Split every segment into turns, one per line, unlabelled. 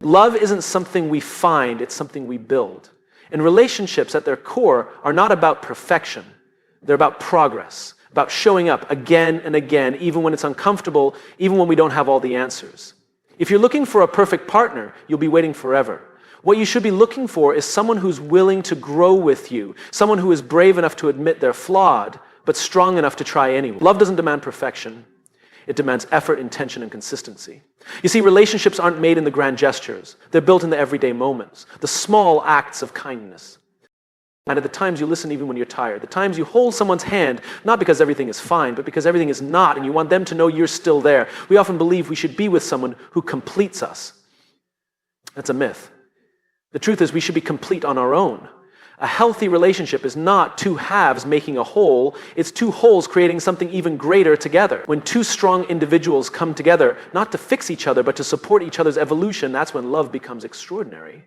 Love isn't something we find, it's something we build. And relationships at their core are not about perfection. They're about progress, about showing up again and again, even when it's uncomfortable, even when we don't have all the answers. If you're looking for a perfect partner, you'll be waiting forever. What you should be looking for is someone who's willing to grow with you, someone who is brave enough to admit they're flawed, but strong enough to try anyway. Love doesn't demand perfection. It demands effort, intention, and consistency. You see, relationships aren't made in the grand gestures. They're built in the everyday moments, the small acts of kindness. And at the times you listen even when you're tired, the times you hold someone's hand, not because everything is fine, but because everything is not, and you want them to know you're still there. We often believe we should be with someone who completes us. That's a myth. The truth is we should be complete on our own. A healthy relationship is not two halves making a whole, it's two wholes creating something even greater together. When two strong individuals come together, not to fix each other, but to support each other's evolution, that's when love becomes extraordinary.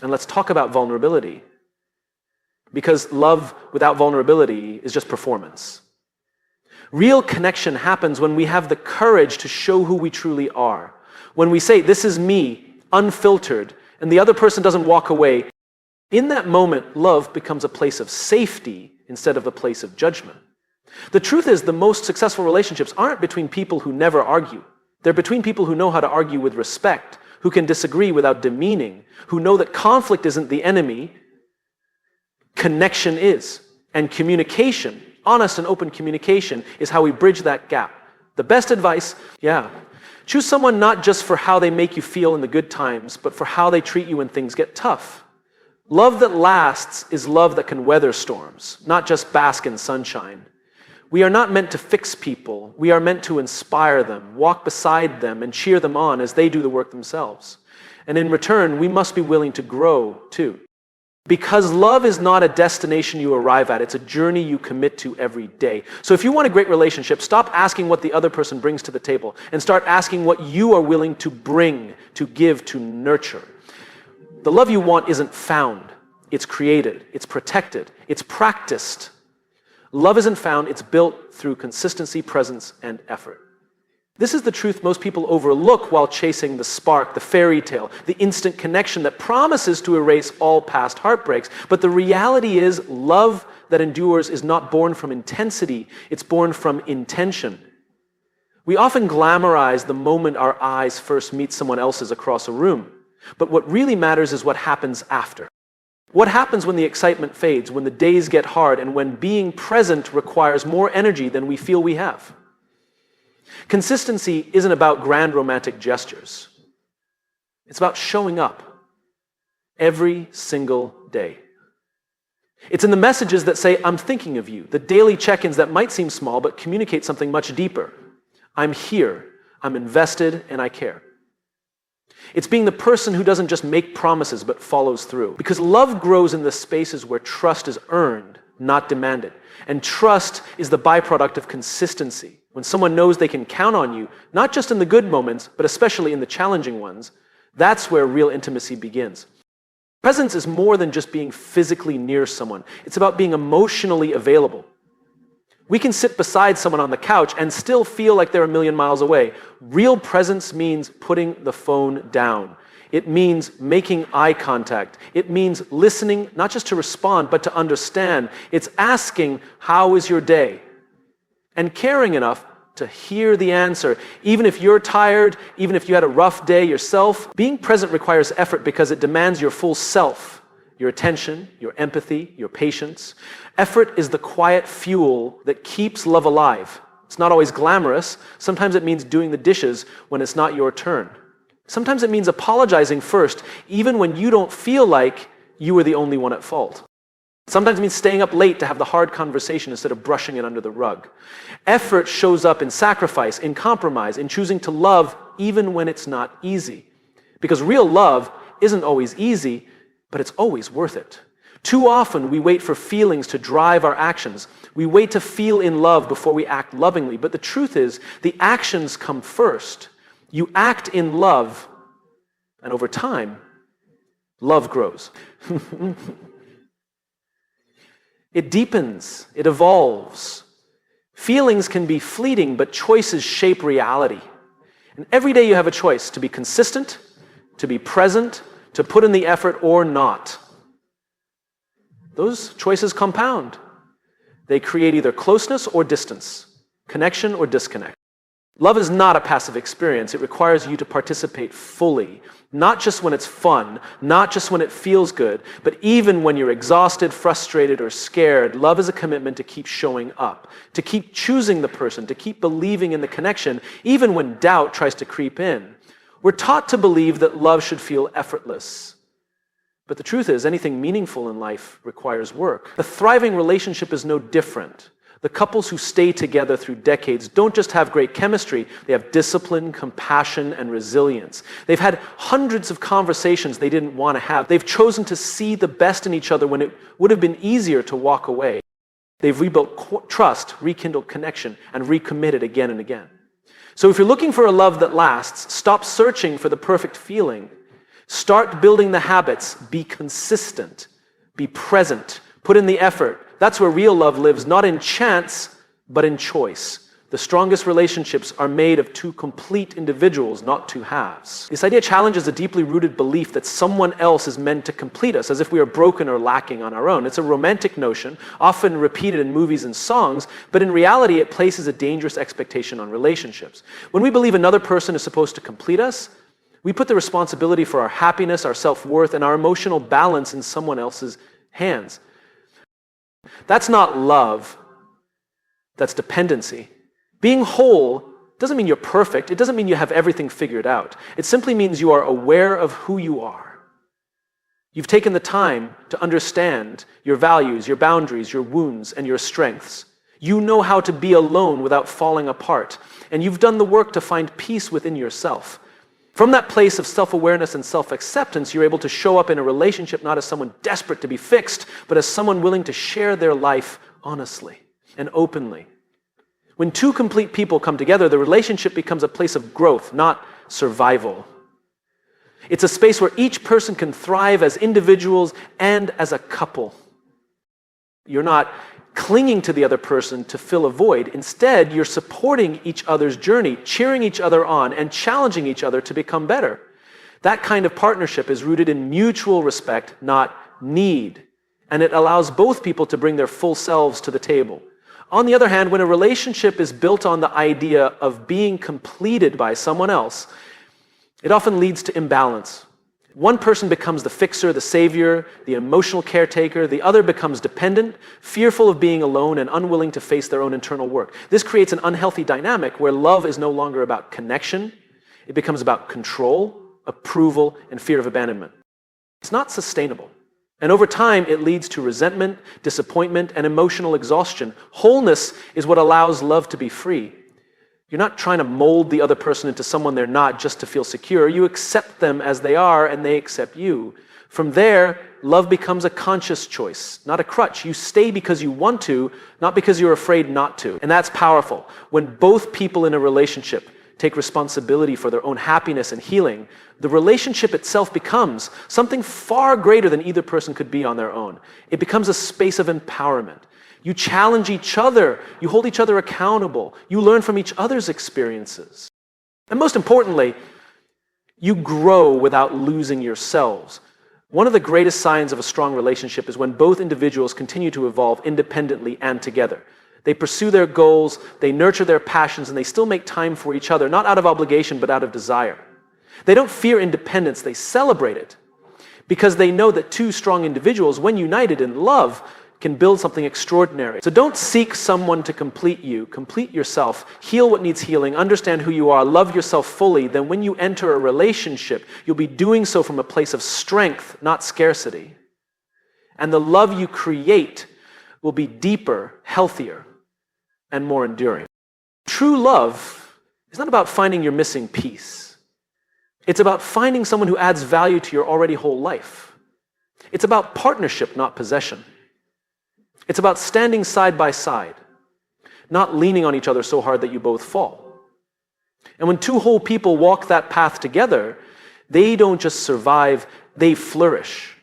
And let's talk about vulnerability. Because love without vulnerability is just performance. Real connection happens when we have the courage to show who we truly are. When we say, this is me, unfiltered, and the other person doesn't walk away, in that moment, love becomes a place of safety instead of a place of judgment. The truth is, the most successful relationships aren't between people who never argue. They're between people who know how to argue with respect, who can disagree without demeaning, who know that conflict isn't the enemy, connection is. And communication, honest and open communication, is how we bridge that gap. The best advice, choose someone not just for how they make you feel in the good times, but for how they treat you when things get tough. Love that lasts is love that can weather storms, not just bask in sunshine. We are not meant to fix people. We are meant to inspire them, walk beside them, and cheer them on as they do the work themselves. And in return, we must be willing to grow too. Because love is not a destination you arrive at, it's a journey you commit to every day. So if you want a great relationship, stop asking what the other person brings to the table and start asking what you are willing to bring, to give, to nurture. The love you want isn't found, it's created, it's protected, it's practiced. Love isn't found, it's built through consistency, presence, and effort. This is the truth most people overlook while chasing the spark, the fairy tale, the instant connection that promises to erase all past heartbreaks. But the reality is, love that endures is not born from intensity, it's born from intention. We often glamorize the moment our eyes first meet someone else's across a room. But what really matters is what happens after. What happens when the excitement fades, when the days get hard, and when being present requires more energy than we feel we have? Consistency isn't about grand romantic gestures. It's about showing up every single day. It's in the messages that say, I'm thinking of you, the daily check-ins that might seem small but communicate something much deeper. I'm here, I'm invested, and I care. It's being the person who doesn't just make promises but follows through. Because love grows in the spaces where trust is earned, not demanded. And trust is the byproduct of consistency. When someone knows they can count on you, not just in the good moments, but especially in the challenging ones, that's where real intimacy begins. Presence is more than just being physically near someone. It's about being emotionally available. We can sit beside someone on the couch and still feel like they're a million miles away. Real presence means putting the phone down. It means making eye contact. It means listening, not just to respond, but to understand. It's asking, how is your day? And caring enough to hear the answer. Even if you're tired, even if you had a rough day yourself, being present requires effort because it demands your full self. Your attention, your empathy, your patience. Effort is the quiet fuel that keeps love alive. It's not always glamorous. Sometimes it means doing the dishes when it's not your turn. Sometimes it means apologizing first, even when you don't feel like you were the only one at fault. Sometimes it means staying up late to have the hard conversation instead of brushing it under the rug. Effort shows up in sacrifice, in compromise, in choosing to love even when it's not easy. Because real love isn't always easy, but it's always worth it. Too often we wait for feelings to drive our actions. We wait to feel in love before we act lovingly. But the truth is, the actions come first. You act in love, and over time, love grows. It deepens, it evolves. Feelings can be fleeting, but choices shape reality. And every day you have a choice to be consistent, to be present, to put in the effort or not. Those choices compound. They create either closeness or distance, connection or disconnect. Love is not a passive experience. It requires you to participate fully, not just when it's fun, not just when it feels good, but even when you're exhausted, frustrated, or scared. Love is a commitment to keep showing up, to keep choosing the person, to keep believing in the connection, even when doubt tries to creep in. We're taught to believe that love should feel effortless. But the truth is, anything meaningful in life requires work. A thriving relationship is no different. The couples who stay together through decades don't just have great chemistry, they have discipline, compassion, and resilience. They've had hundreds of conversations they didn't want to have. They've chosen to see the best in each other when it would have been easier to walk away. They've rebuilt trust, rekindled connection, and recommitted again and again. So if you're looking for a love that lasts, stop searching for the perfect feeling. Start building the habits. Be consistent. Be present. Put in the effort. That's where real love lives, not in chance, but in choice. The strongest relationships are made of two complete individuals, not two halves. This idea challenges a deeply rooted belief that someone else is meant to complete us, as if we are broken or lacking on our own. It's a romantic notion, often repeated in movies and songs, but in reality it places a dangerous expectation on relationships. When we believe another person is supposed to complete us, we put the responsibility for our happiness, our self-worth, and our emotional balance in someone else's hands. That's not love. That's dependency. Being whole doesn't mean you're perfect. It doesn't mean you have everything figured out. It simply means you are aware of who you are. You've taken the time to understand your values, your boundaries, your wounds, and your strengths. You know how to be alone without falling apart. And you've done the work to find peace within yourself. From that place of self-awareness and self-acceptance, you're able to show up in a relationship not as someone desperate to be fixed, but as someone willing to share their life honestly and openly. When two complete people come together, the relationship becomes a place of growth, not survival. It's a space where each person can thrive as individuals and as a couple. You're not clinging to the other person to fill a void. Instead, you're supporting each other's journey, cheering each other on, and challenging each other to become better. That kind of partnership is rooted in mutual respect, not need. And it allows both people to bring their full selves to the table. On the other hand, when a relationship is built on the idea of being completed by someone else, it often leads to imbalance. One person becomes the fixer, the savior, the emotional caretaker. The other becomes dependent, fearful of being alone, and unwilling to face their own internal work. This creates an unhealthy dynamic where love is no longer about connection. It becomes about control, approval, and fear of abandonment. It's not sustainable. And over time, it leads to resentment, disappointment, and emotional exhaustion. Wholeness is what allows love to be free. You're not trying to mold the other person into someone they're not just to feel secure. You accept them as they are, and they accept you. From there, love becomes a conscious choice, not a crutch. You stay because you want to, not because you're afraid not to. And that's powerful. When both people in a relationship take responsibility for their own happiness and healing, the relationship itself becomes something far greater than either person could be on their own. It becomes a space of empowerment. You challenge each other. You hold each other accountable. You learn from each other's experiences. And most importantly, you grow without losing yourselves. One of the greatest signs of a strong relationship is when both individuals continue to evolve independently and together. They pursue their goals, they nurture their passions, and they still make time for each other, not out of obligation, but out of desire. They don't fear independence, they celebrate it, because they know that two strong individuals, when united in love, can build something extraordinary. So don't seek someone to complete you. Complete yourself. Heal what needs healing. Understand who you are. Love yourself fully. Then when you enter a relationship, you'll be doing so from a place of strength, not scarcity. And the love you create will be deeper, healthier, and more enduring. True love is not about finding your missing piece. It's about finding someone who adds value to your already whole life. It's about partnership, not possession. It's about standing side by side, not leaning on each other so hard that you both fall. And when two whole people walk that path together, they don't just survive, they flourish.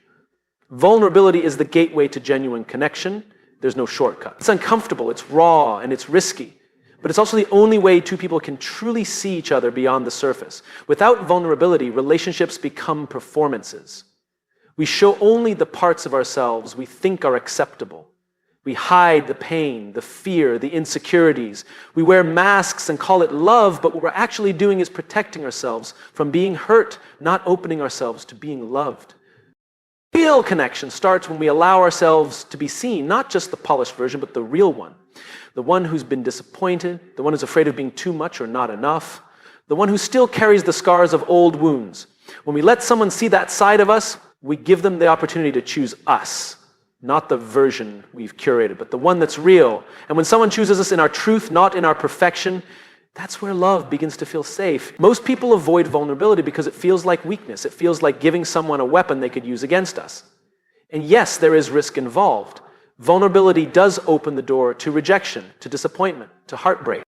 Vulnerability is the gateway to genuine connection. There's no shortcut. It's uncomfortable, it's raw, and it's risky. But it's also the only way two people can truly see each other beyond the surface. Without vulnerability, relationships become performances. We show only the parts of ourselves we think are acceptable. We hide the pain, the fear, the insecurities. We wear masks and call it love, but what we're actually doing is protecting ourselves from being hurt, not opening ourselves to being loved. Real connection starts when we allow ourselves to be seen, not just the polished version, but the real one. The one who's been disappointed, the one who's afraid of being too much or not enough, the one who still carries the scars of old wounds. When we let someone see that side of us, we give them the opportunity to choose us. Not the version we've curated, but the one that's real. And when someone chooses us in our truth, not in our perfection, that's where love begins to feel safe. Most people avoid vulnerability because it feels like weakness. It feels like giving someone a weapon they could use against us. And yes, there is risk involved. Vulnerability does open the door to rejection, to disappointment, to heartbreak.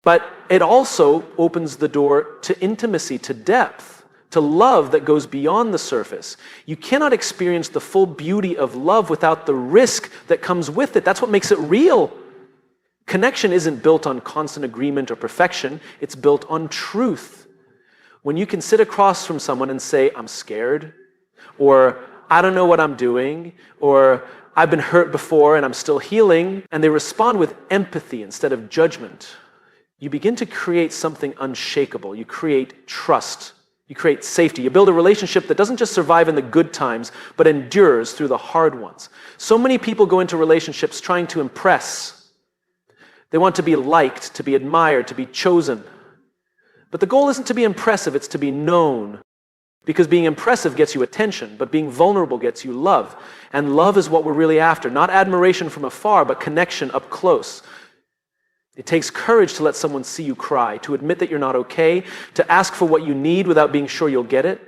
But it also opens the door to intimacy, to depth, to love that goes beyond the surface. You cannot experience the full beauty of love without the risk that comes with it. That's what makes it real. Connection isn't built on constant agreement or perfection. It's built on truth. When you can sit across from someone and say, I'm scared, or I don't know what I'm doing, or I've been hurt before and I'm still healing, and they respond with empathy instead of judgment, you begin to create something unshakable. You create trust. You create safety. You build a relationship that doesn't just survive in the good times, but endures through the hard ones. So many people go into relationships trying to impress. They want to be liked, to be admired, to be chosen. But the goal isn't to be impressive, it's to be known. Because being impressive gets you attention, but being vulnerable gets you love. And love is what we're really after. Not admiration from afar, but connection up close. It takes courage to let someone see you cry, to admit that you're not okay, to ask for what you need without being sure you'll get it.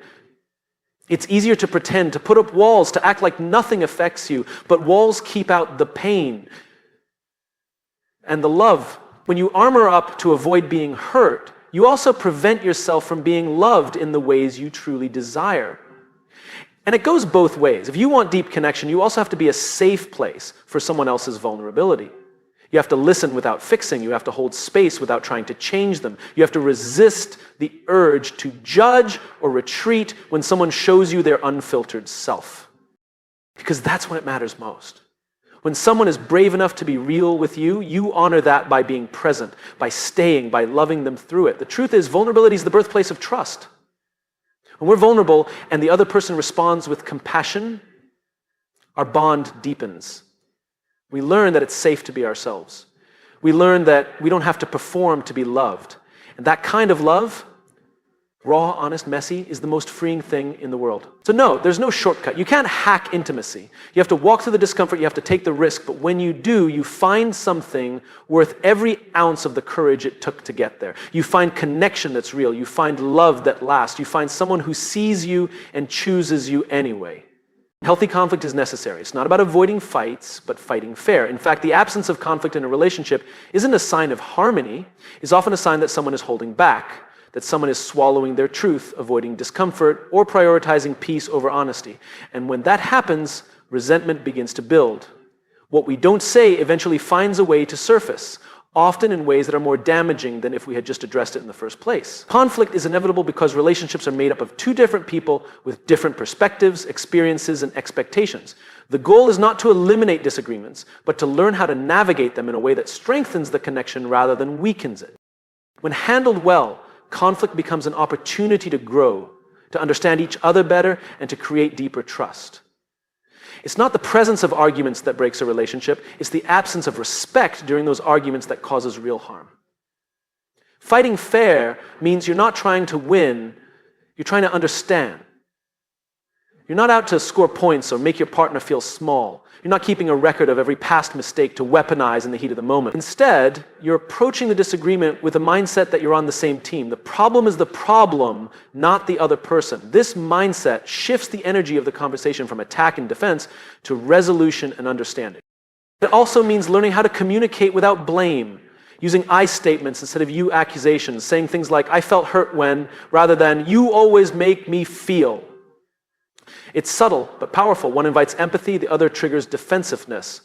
It's easier to pretend, to put up walls, to act like nothing affects you, but walls keep out the pain and the love. When you armor up to avoid being hurt, you also prevent yourself from being loved in the ways you truly desire. And it goes both ways. If you want deep connection, you also have to be a safe place for someone else's vulnerability. You have to listen without fixing. You have to hold space without trying to change them. You have to resist the urge to judge or retreat when someone shows you their unfiltered self. Because that's when it matters most. When someone is brave enough to be real with you, you honor that by being present, by staying, by loving them through it. The truth is, vulnerability is the birthplace of trust. When we're vulnerable and the other person responds with compassion, our bond deepens. We learn that it's safe to be ourselves. We learn that we don't have to perform to be loved. And that kind of love, raw, honest, messy, is the most freeing thing in the world. So no, there's no shortcut. You can't hack intimacy. You have to walk through the discomfort, you have to take the risk, but when you do, you find something worth every ounce of the courage it took to get there. You find connection that's real. You find love that lasts. You find someone who sees you and chooses you anyway. Healthy conflict is necessary. It's not about avoiding fights, but fighting fair. In fact, the absence of conflict in a relationship isn't a sign of harmony. It's often a sign that someone is holding back, that someone is swallowing their truth, avoiding discomfort, or prioritizing peace over honesty. And when that happens, resentment begins to build. What we don't say eventually finds a way to surface, often in ways that are more damaging than if we had just addressed it in the first place. Conflict is inevitable because relationships are made up of two different people with different perspectives, experiences, and expectations. The goal is not to eliminate disagreements, but to learn how to navigate them in a way that strengthens the connection rather than weakens it. When handled well, conflict becomes an opportunity to grow, to understand each other better, and to create deeper trust. It's not the presence of arguments that breaks a relationship, it's the absence of respect during those arguments that causes real harm. Fighting fair means you're not trying to win, you're trying to understand. You're not out to score points or make your partner feel small. You're not keeping a record of every past mistake to weaponize in the heat of the moment. Instead, you're approaching the disagreement with a mindset that you're on the same team. The problem is the problem, not the other person. This mindset shifts the energy of the conversation from attack and defense to resolution and understanding. It also means learning how to communicate without blame, using I statements instead of you accusations, saying things like, I felt hurt when, rather than, you always make me feel. It's subtle but powerful. One invites empathy, the other triggers defensiveness.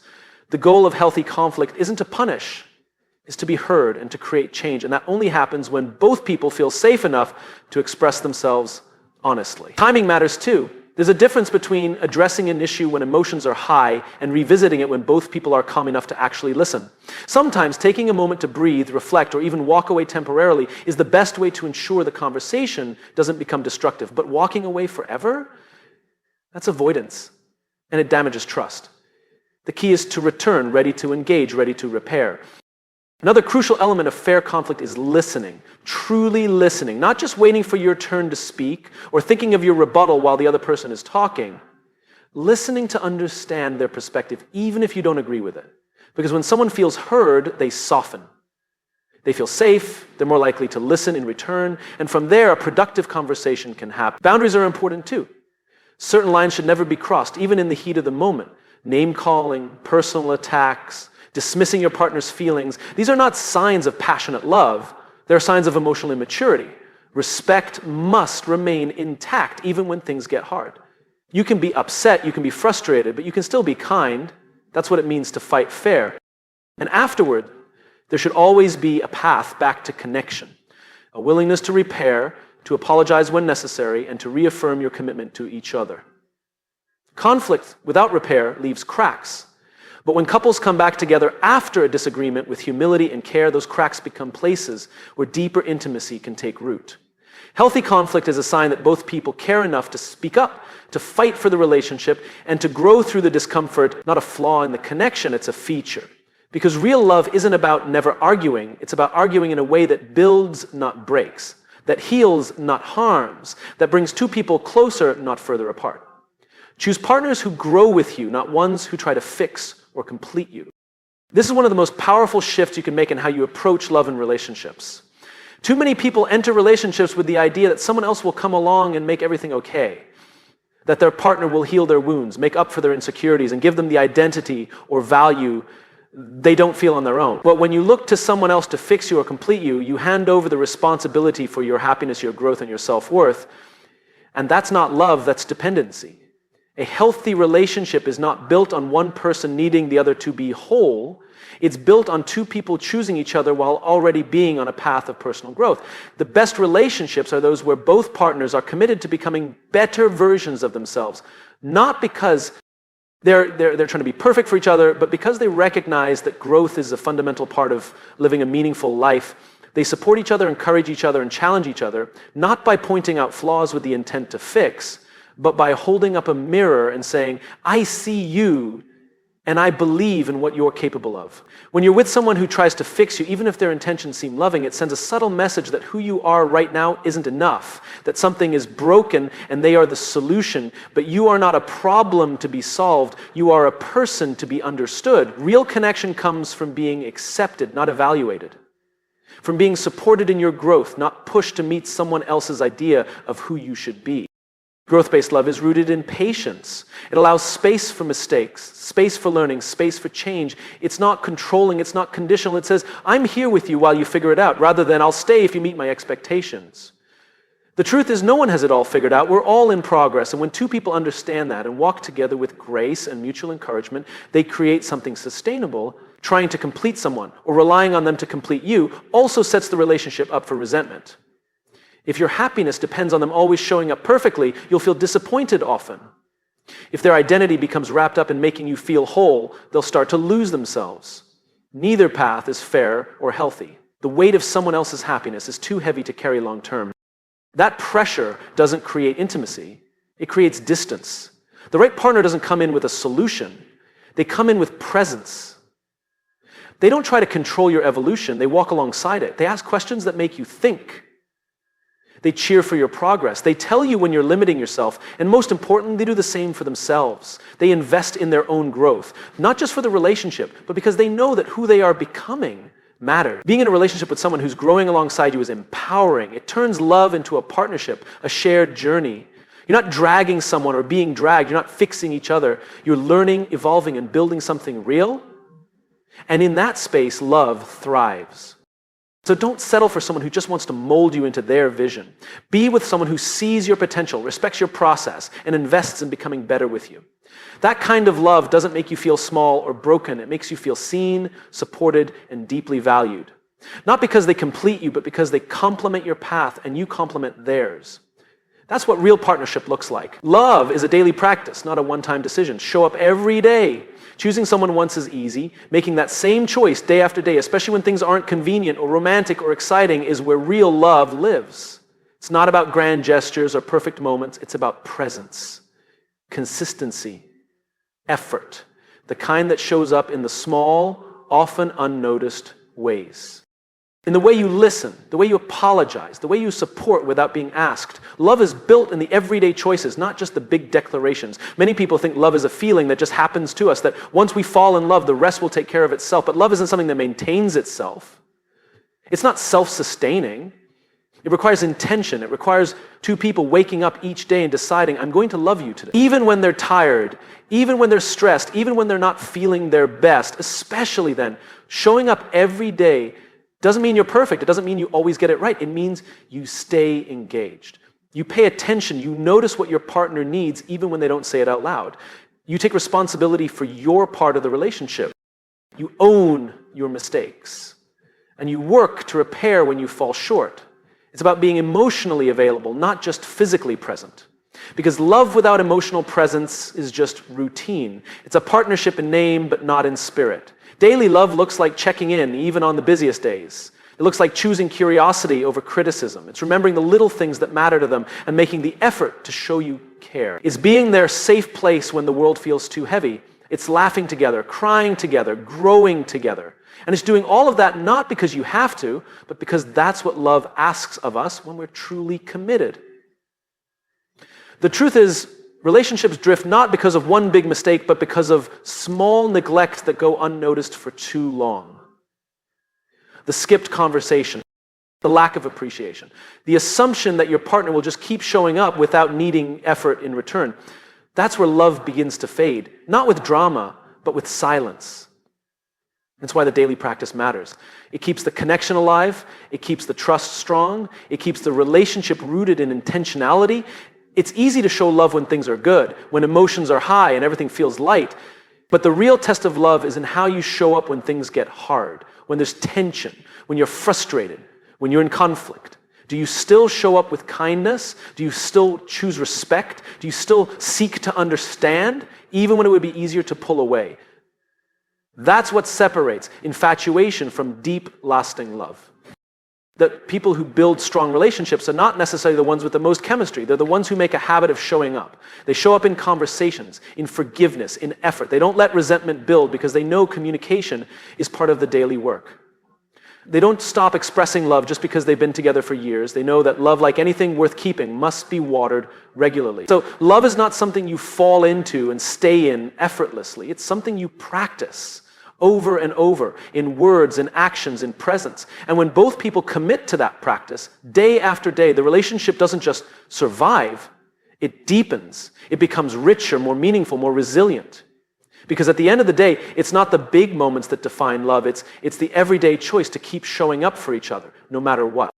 The goal of healthy conflict isn't to punish, is to be heard and to create change. And that only happens when both people feel safe enough to express themselves honestly. Timing matters too. There's a difference between addressing an issue when emotions are high and revisiting it when both people are calm enough to actually listen. Sometimes taking a moment to breathe, reflect, or even walk away temporarily is the best way to ensure the conversation doesn't become destructive. But walking away forever, that's avoidance, and it damages trust. The key is to return, ready to engage, ready to repair. Another crucial element of fair conflict is listening, truly listening, not just waiting for your turn to speak or thinking of your rebuttal while the other person is talking. Listening to understand their perspective, even if you don't agree with it. Because when someone feels heard, they soften. They feel safe, they're more likely to listen in return, and from there, a productive conversation can happen. Boundaries are important too. Certain lines should never be crossed, even in the heat of the moment. Name-calling, personal attacks, dismissing your partner's feelings. These are not signs of passionate love. They're signs of emotional immaturity. Respect must remain intact even when things get hard. You can be upset, you can be frustrated, but you can still be kind. That's what it means to fight fair. And afterward, there should always be a path back to connection, a willingness to repair, to apologize when necessary, and to reaffirm your commitment to each other. Conflict without repair leaves cracks. But when couples come back together after a disagreement with humility and care, those cracks become places where deeper intimacy can take root. Healthy conflict is a sign that both people care enough to speak up, to fight for the relationship, and to grow through the discomfort, not a flaw in the connection, it's a feature. Because real love isn't about never arguing, it's about arguing in a way that builds, not breaks, that heals, not harms, that brings two people closer, not further apart. Choose partners who grow with you, not ones who try to fix or complete you. This is one of the most powerful shifts you can make in how you approach love and relationships. Too many people enter relationships with the idea that someone else will come along and make everything okay, that their partner will heal their wounds, make up for their insecurities, and give them the identity or value they don't feel on their own. But when you look to someone else to fix you or complete you, you hand over the responsibility for your happiness, your growth, and your self-worth. And that's not love, that's dependency. A healthy relationship is not built on one person needing the other to be whole. It's built on two people choosing each other while already being on a path of personal growth. The best relationships are those where both partners are committed to becoming better versions of themselves, not because they're trying to be perfect for each other, but because they recognize that growth is a fundamental part of living a meaningful life. They support each other, encourage each other, and challenge each other, not by pointing out flaws with the intent to fix, but by holding up a mirror and saying, I see you, and I believe in what you're capable of. When you're with someone who tries to fix you, even if their intentions seem loving, it sends a subtle message that who you are right now isn't enough, that something is broken and they are the solution, but you are not a problem to be solved, you are a person to be understood. Real connection comes from being accepted, not evaluated. From being supported in your growth, not pushed to meet someone else's idea of who you should be. Growth-based love is rooted in patience. It allows space for mistakes, space for learning, space for change. It's not controlling, it's not conditional. It says, I'm here with you while you figure it out, rather than I'll stay if you meet my expectations. The truth is, no one has it all figured out. We're all in progress. And when two people understand that and walk together with grace and mutual encouragement, they create something sustainable. Trying to complete someone or relying on them to complete you also sets the relationship up for resentment. If your happiness depends on them always showing up perfectly, you'll feel disappointed often. If their identity becomes wrapped up in making you feel whole, they'll start to lose themselves. Neither path is fair or healthy. The weight of someone else's happiness is too heavy to carry long term. That pressure doesn't create intimacy. It creates distance. The right partner doesn't come in with a solution. They come in with presence. They don't try to control your evolution. They walk alongside it. They ask questions that make you think. They cheer for your progress. They tell you when you're limiting yourself. And most importantly, they do the same for themselves. They invest in their own growth, not just for the relationship, but because they know that who they are becoming matters. Being in a relationship with someone who's growing alongside you is empowering. It turns love into a partnership, a shared journey. You're not dragging someone or being dragged. You're not fixing each other. You're learning, evolving, and building something real. And in that space, love thrives. So don't settle for someone who just wants to mold you into their vision. Be with someone who sees your potential, respects your process, and invests in becoming better with you. That kind of love doesn't make you feel small or broken. It makes you feel seen, supported, and deeply valued. Not because they complete you, but because they complement your path and you complement theirs. That's what real partnership looks like. Love is a daily practice, not a one-time decision. Show up every day. Choosing someone once is easy. Making that same choice day after day, especially when things aren't convenient or romantic or exciting, is where real love lives. It's not about grand gestures or perfect moments. It's about presence, consistency, effort, the kind that shows up in the small, often unnoticed ways. In the way you listen, the way you apologize, the way you support without being asked. Love is built in the everyday choices, not just the big declarations. Many people think love is a feeling that just happens to us, that once we fall in love, the rest will take care of itself. But love isn't something that maintains itself. It's not self-sustaining. It requires intention. It requires two people waking up each day and deciding, I'm going to love you today. Even when they're tired, even when they're stressed, even when they're not feeling their best, especially then, showing up every day doesn't mean you're perfect. It doesn't mean you always get it right. It means you stay engaged. You pay attention. You notice what your partner needs even when they don't say it out loud. You take responsibility for your part of the relationship. You own your mistakes. And you work to repair when you fall short. It's about being emotionally available, not just physically present. Because love without emotional presence is just routine. It's a partnership in name, but not in spirit. Daily love looks like checking in, even on the busiest days. It looks like choosing curiosity over criticism. It's remembering the little things that matter to them and making the effort to show you care. It's being their safe place when the world feels too heavy. It's laughing together, crying together, growing together. And it's doing all of that not because you have to, but because that's what love asks of us when we're truly committed. The truth is, relationships drift not because of one big mistake, but because of small neglects that go unnoticed for too long. The skipped conversation, the lack of appreciation, the assumption that your partner will just keep showing up without needing effort in return. That's where love begins to fade, not with drama, but with silence. That's why the daily practice matters. It keeps the connection alive, it keeps the trust strong, it keeps the relationship rooted in intentionality. It's easy to show love when things are good, when emotions are high and everything feels light. But the real test of love is in how you show up when things get hard, when there's tension, when you're frustrated, when you're in conflict. Do you still show up with kindness? Do you still choose respect? Do you still seek to understand, even when it would be easier to pull away? That's what separates infatuation from deep, lasting love. That people who build strong relationships are not necessarily the ones with the most chemistry. They're the ones who make a habit of showing up. They show up in conversations, in forgiveness, in effort. They don't let resentment build because they know communication is part of the daily work. They don't stop expressing love just because they've been together for years. They know that love, like anything worth keeping, must be watered regularly. So love is not something you fall into and stay in effortlessly. It's something you practice over and over, in words, in actions, in presence. And when both people commit to that practice, day after day, the relationship doesn't just survive, it deepens. It becomes richer, more meaningful, more resilient. Because at the end of the day, it's not the big moments that define love, it's the everyday choice to keep showing up for each other, no matter what.